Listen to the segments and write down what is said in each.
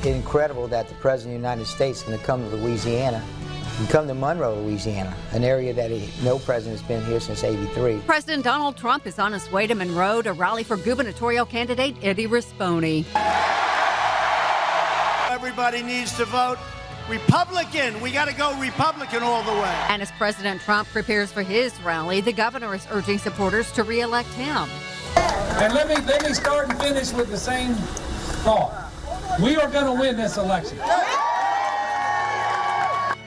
incredible that the President of the United States is going to come to Louisiana and come to Monroe, Louisiana, an area that no president has been here since '83. President Donald Trump is on his way to Monroe to rally for gubernatorial candidate Eddie Rispone. Everybody needs to vote Republican. We got to go Republican all the way. And as President Trump prepares for his rally, the governor is urging supporters to re-elect him. And let me start and finish with the same thought. We are going to win this election.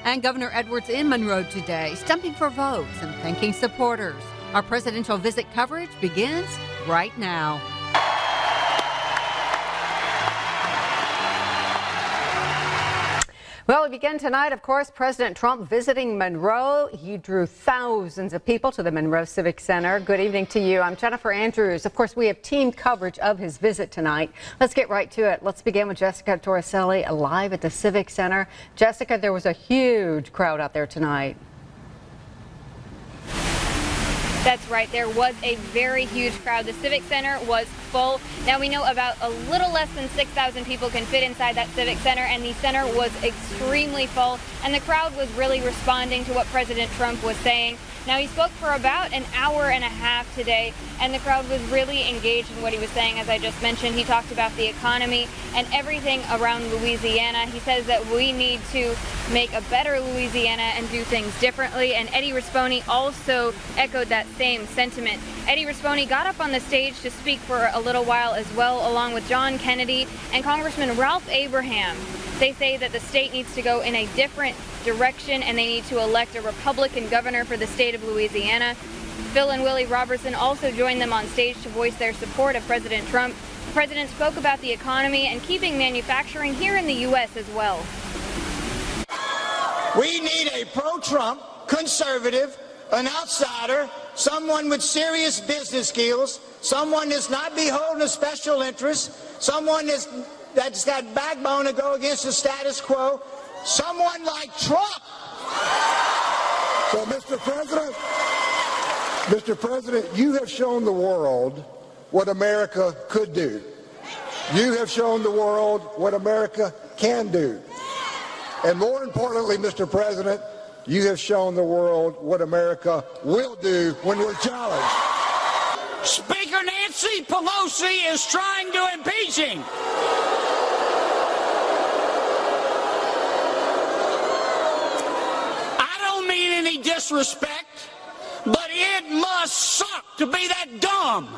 And Governor Edwards in Monroe today, stumping for votes and thanking supporters. Our presidential visit coverage begins right now. Well, we begin tonight, of course, President Trump visiting Monroe. He drew thousands of people to the Monroe Civic Center. Good evening to you. I'm Jennifer Andrews. Of course, we have team coverage of his visit tonight. Let's get right to it. Let's begin with Jessica Torricelli live at the Civic Center. Jessica, there was a huge crowd out there tonight. That's right. There was a very huge crowd. The Civic Center was full. Now we know about a little less than 6,000 people can fit inside that Civic Center, and the center was extremely full, and the crowd was really responding to what President Trump was saying. Now, he spoke for about an hour and a half today, and the crowd was really engaged in what he was saying. As I just mentioned, he talked about the economy and everything around Louisiana. He says that we need to make a better Louisiana and do things differently, and Eddie Rispone also echoed that same sentiment. Eddie Rispone got up on the stage to speak for a little while as well, along with John Kennedy and Congressman Ralph Abraham. They say that the state needs to go in a different direction, and they need to elect a Republican governor for the state of Louisiana. Phil and Willie Robertson also joined them on stage to voice their support of President Trump. The president spoke about the economy and keeping manufacturing here in the U.S. as well. We need a pro-Trump, conservative, an outsider, someone with serious business skills, someone that's not beholden to special interests, someone that's got backbone to go against the status quo, someone like Trump. So, Mr. President, you have shown the world what America could do. You have shown the world what America can do. And more importantly, Mr. President, you have shown the world what America will do when we're challenged. Speaker Nancy Pelosi is trying to impeach him. I don't mean any disrespect, but it must suck to be that dumb.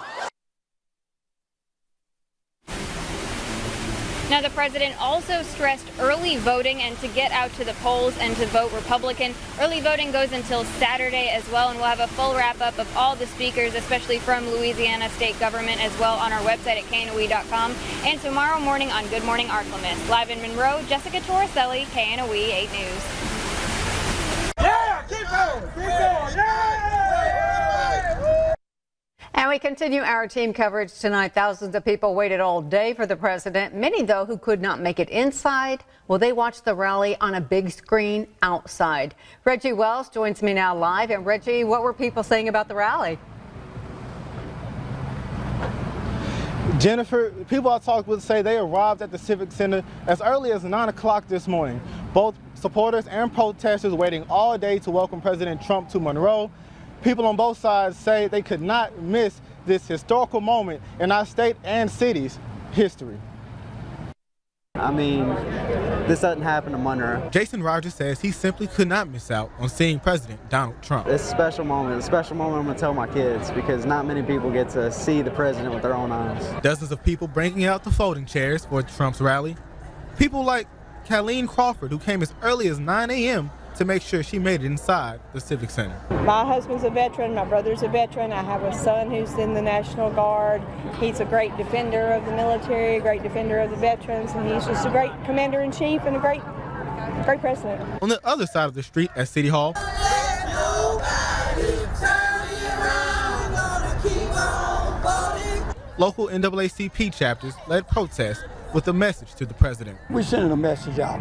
Now, the president also stressed early voting and to get out to the polls and to vote Republican. Early voting goes until Saturday as well, and we'll have a full wrap-up of all the speakers, especially from Louisiana state government, as well on our website at KNOE.com, and tomorrow morning on Good Morning Arklamas. Live in Monroe, Jessica Torricelli, KNOE 8 News. Yeah, keep going, yeah! And we continue our team coverage tonight. Thousands of people waited all day for the president. Many, though, who could not make it inside, well, they watched the rally on a big screen outside. Reggie Wells joins me now live. And Reggie, what were people saying about the rally? Jennifer, people I talked with say they arrived at the Civic Center as early as 9 o'clock this morning. Both supporters and protesters waiting all day to welcome President Trump to Monroe. People on both sides say they could not miss this historical moment in our state and city's history. I mean, this doesn't happen to Monroe. Jason Rogers says he simply could not miss out on seeing President Donald Trump. It's a special moment. A special moment I'm going to tell my kids, because not many people get to see the president with their own eyes. Dozens of people bringing out the folding chairs for Trump's rally. People like Colleen Crawford, who came as early as 9 a.m. to make sure she made it inside the Civic Center. My husband's a veteran, my brother's a veteran, I have a son who's in the National Guard. He's a great defender of the military, a great defender of the veterans, and he's just a great commander-in-chief and a great president. On the other side of the street at City Hall, local NAACP chapters led protests with a message to the president. We're sending a message out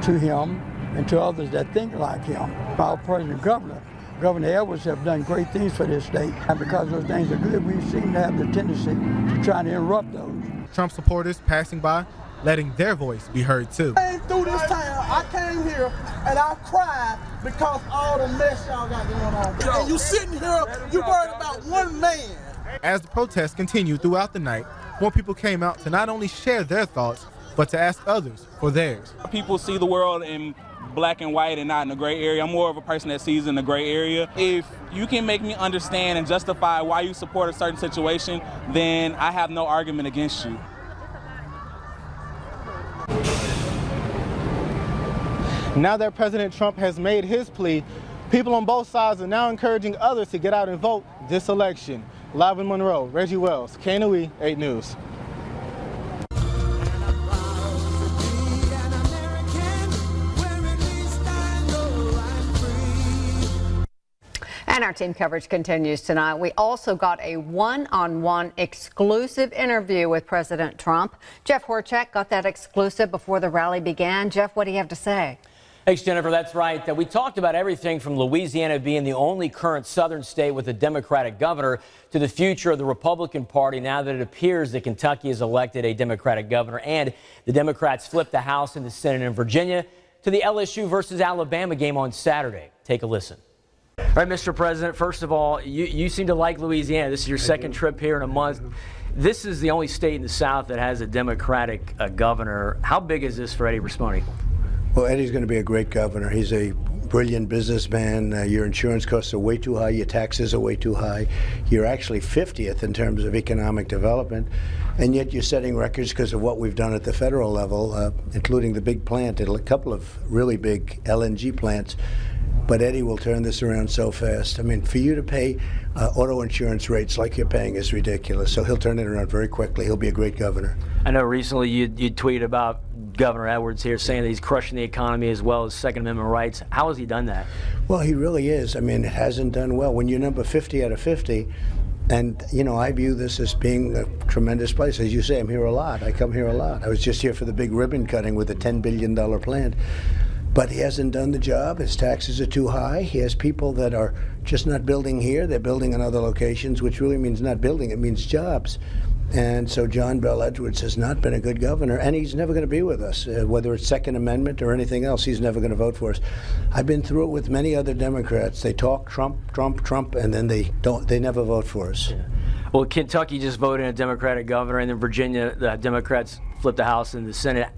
to him and to others that think like him. Our president Governor Edwards have done great things for this state, and because those things are good, we seem to have the tendency to try to interrupt those. Trump supporters passing by letting their voice be heard too. I came through this town, I came here and I cried because all the mess y'all got going on. And you sitting here, you worried about one man. As the protests continued throughout the night, more people came out to not only share their thoughts, but to ask others for theirs. People see the world in black and white and not in the gray area. I'm more of a person that sees in the gray area. If you can make me understand and justify why you support a certain situation, then I have no argument against you. Now that President Trump has made his plea, people on both sides are now encouraging others to get out and vote this election. Live in Monroe, Reggie Wells, KNOE 8 News. And our team coverage continues tonight. We also got a one-on-one exclusive interview with President Trump. Jeff Horchak got that exclusive before the rally began. Jeff, what do you have to say? Thanks, Jennifer. That's right. We talked about everything from Louisiana being the only current southern state with a Democratic governor to the future of the Republican Party now that it appears that Kentucky has elected a Democratic governor and the Democrats flipped the House and the Senate in Virginia to the LSU versus Alabama game on Saturday. Take a listen. All right, Mr. President, first of all, you seem to like Louisiana. This is your second trip here in a month. This is the only state in the South that has a Democratic governor. How big is this for Eddie Rispone? Well, Eddie's going to be a great governor. He's a brilliant businessman. Your insurance costs are way too high. Your taxes are way too high. You're actually 50th in terms of economic development, and yet you're setting records because of what we've done at the federal level, including the big plant, a couple of really big LNG plants. But Eddie will turn this around so fast. I mean, for you to pay auto insurance rates like you're paying is ridiculous. So he'll turn it around very quickly. He'll be a great governor. I know recently you tweeted about Governor Edwards here saying that he's crushing the economy as well as Second Amendment rights. How has he done that? Well, he really is. I mean, it hasn't done well. When you're number 50 out of 50, and, you know, I view this as being a tremendous place. As you say, I'm here a lot. I come here a lot. I was just here for the big ribbon cutting with a $10 billion plant. But he hasn't done the job. His taxes are too high. He has people that are just not building here. They're building in other locations, which really means not building. It means jobs. And so John Bel Edwards has not been a good governor, and he's never going to be with us. Whether it's Second Amendment or anything else, he's never going to vote for us. I've been through it with many other Democrats. They talk Trump, Trump, Trump, and then they never vote for us. Yeah. Well, Kentucky just voted in a Democratic governor, and then Virginia, the Democrats flipped the House and the Senate.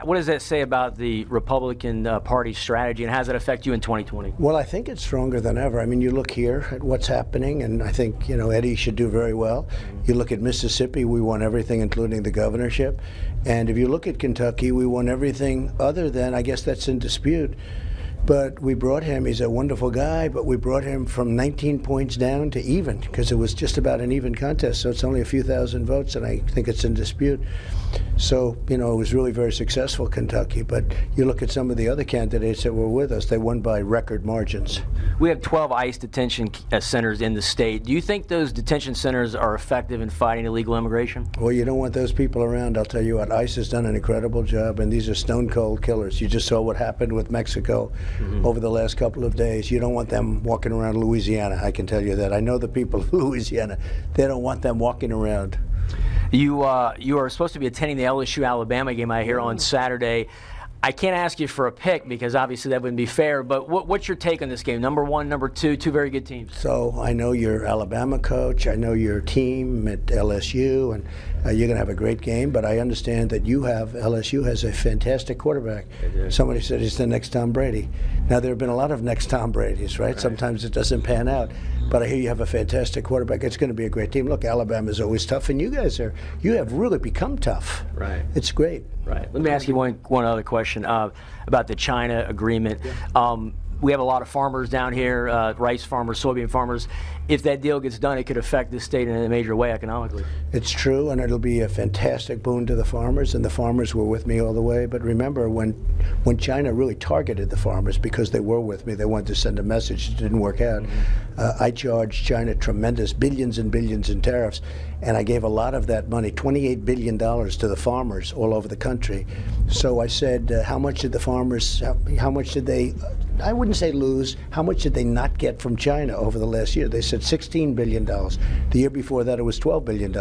What does that say about the Republican Party strategy, and how does it affect you in 2020? Well, I think it's stronger than ever. I mean, you look here at what's happening, and I think, you know, Eddie should do very well. You look at Mississippi, we won everything, including the governorship. And if you look at Kentucky, we won everything other than, I guess that's in dispute. But we brought him, he's a wonderful guy, but we brought him from 19 points down to even, because it was just about an even contest. So it's only a few thousand votes, and I think it's in dispute. So, you know, it was really very successful, Kentucky. But you look at some of the other candidates that were with us, they won by record margins. We have 12 ICE detention centers in the state. Do you think those detention centers are effective in fighting illegal immigration? Well, you don't want those people around. I'll tell you what, ICE has done an incredible job, and these are stone cold killers. You just saw what happened with Mexico over the last couple of days. You don't want them walking around Louisiana, I can tell you that. I know the people of Louisiana. They don't want them walking around. You are supposed to be attending the LSU-Alabama game, I hear, on Saturday. I can't ask you for a pick because obviously that wouldn't be fair, but what's your take on this game? Number one, number two very good teams. So I know your Alabama coach, I know your team at LSU, and you're going to have a great game, but I understand that LSU has a fantastic quarterback. Somebody said he's the next Tom Brady. Now, there have been a lot of next Tom Bradys, right? Sometimes it doesn't pan out, but I hear you have a fantastic quarterback. It's going to be a great team. Look, Alabama's always tough, and you have really become tough. Right. It's great. Right. Let me ask you one other question about the China agreement. Yeah. We have a lot of farmers down here, rice farmers, soybean farmers. If that deal gets done, it could affect the state in a major way economically. It's true, and it'll be a fantastic boon to the farmers, and the farmers were with me all the way. But remember, when China really targeted the farmers because they were with me, they wanted to send a message. It didn't work out. I charged China tremendous billions and billions in tariffs, and I gave a lot of that money, $28 billion, to the farmers all over the country. So I said, how much did the farmers, how much did they, I wouldn't say lose, how much did they not get from China over the last year? They said $16 billion. The year before that, it was $12 billion.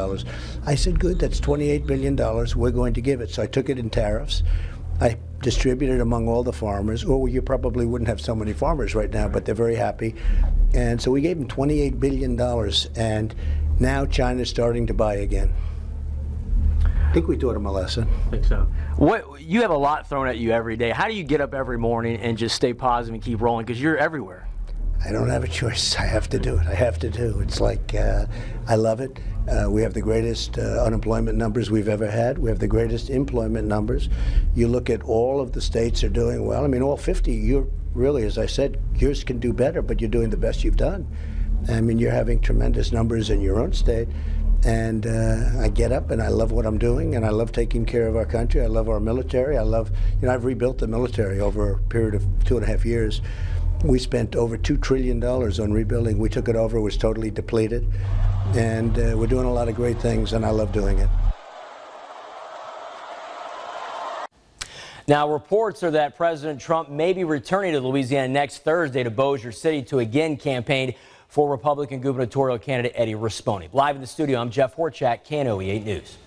I said, good, that's $28 billion. We're going to give it. So I took it in tariffs. I distributed among all the farmers, or you probably wouldn't have so many farmers right now, but they're very happy. And so we gave them $28 billion, and now China's starting to buy again. I think we taught them a lesson. I think so. You have a lot thrown at you every day. How do you get up every morning and just stay positive and keep rolling? Because you're everywhere. I don't have a choice. I have to do it. I have to do. It's like, I love it. We have the greatest unemployment numbers we've ever had. We have the greatest employment numbers. You look at all of the states are doing well. I mean, all 50, you're really, as I said, yours can do better, but you're doing the best you've done. I mean, you're having tremendous numbers in your own state. And I get up and I love what I'm doing, and I love taking care of our country. I love our military. I love, I've rebuilt the military over a period of 2.5 years. We spent over $2 trillion on rebuilding. We took it over, it was totally depleted. And we're doing a lot of great things, and I love doing it. Now, reports are that President Trump may be returning to Louisiana next Thursday to Bossier City to again campaign for Republican gubernatorial candidate Eddie Rispone. Live in the studio, I'm Jeff Horchak, KNOE 8 News.